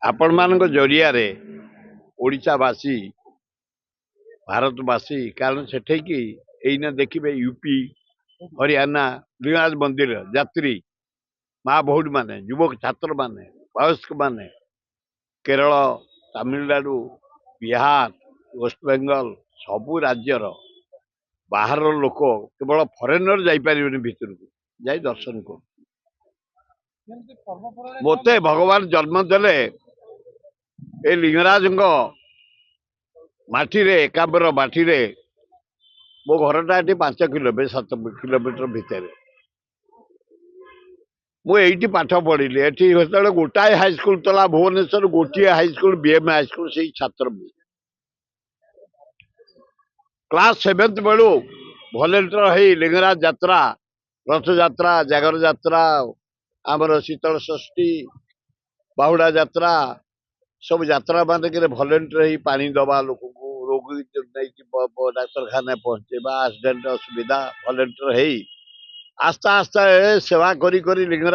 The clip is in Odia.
आपण ମାନଙ୍କ ଜରିଆରେ ଓଡ଼ିଶାବାସୀ ଭାରତବାସୀ କାରଣ ସେଠିକି ଏଇନା ଦେଖିବେ ୟୁପି ହରିୟାଣା ଲିଙ୍ଗରାଜ ମନ୍ଦିର ଯାତ୍ରୀ ମା ଭଉଣୀ ମାନେ ଯୁବକ ଛାତ୍ର ମାନେ ବୟସ୍କ ମାନେ କେରଳ ତାମିଲନାଡୁ ବିହାର ୱେଷ୍ଟବେଙ୍ଗଲ ସବୁ ରାଜ୍ୟର ବାହାରର ଲୋକ କେବଳ ଫରେନର ଯାଇପାରିବେନି ଭିତରକୁ ଯାଇ ଦର୍ଶନ କରୁ ମୋତେ ଭଗବାନ ଜନ୍ମ ଦେଲେ ଏ ଲିଙ୍ଗରାଜଙ୍କ ମାଟିରେ ଏକାମ୍ର ମାଟିରେ ମୋ ଘରଟା ଏଠି 5 କିଲୋମିଟର 7 କିଲୋମିଟର ଭିତରେ ମୁଁ ଏଇଠି ପାଠ ପଢିଲି ଏଠି ସେତେବେଳେ ଗୋଟାଏ ହାଇସ୍କୁଲ ଥିଲା ଭୁବନେଶ୍ୱର ଗୋଟିଏ ହାଇସ୍କୁଲ ବିଏମ ହାଇସ୍କୁଲ ସେଇ ଛାତ୍ର କ୍ଲାସ 7th ବେଳୁ ଭଲେଣ୍ଟିୟର ହେଇ ଲିଙ୍ଗରାଜ ଯାତ୍ରା ରଥଯାତ୍ରା ଜାଗର ଯାତ୍ରା ଆମର ଶୀତଳ ଷଷ୍ଠୀ ବାହୁଡା ଯାତ୍ରା ସବୁ ଯାତ୍ରା ମାନଙ୍କରେ ଭଲେଣ୍ଟିୟର ହେଇ ପାଣି ଦବା ଲୋକଙ୍କୁ ରୋଗୀ ନେଇକି ଡାକ୍ତରଖାନାରେ ପହଞ୍ଚେଇବା ଆକ୍ସିଡେଣ୍ଟ ଅସୁବିଧା ଭଲେଣ୍ଟିୟର ହେଇ ଆସ୍ତେ ଆସ୍ତେ ସେବା କରି କରି ଲିଙ୍ଗରାଜ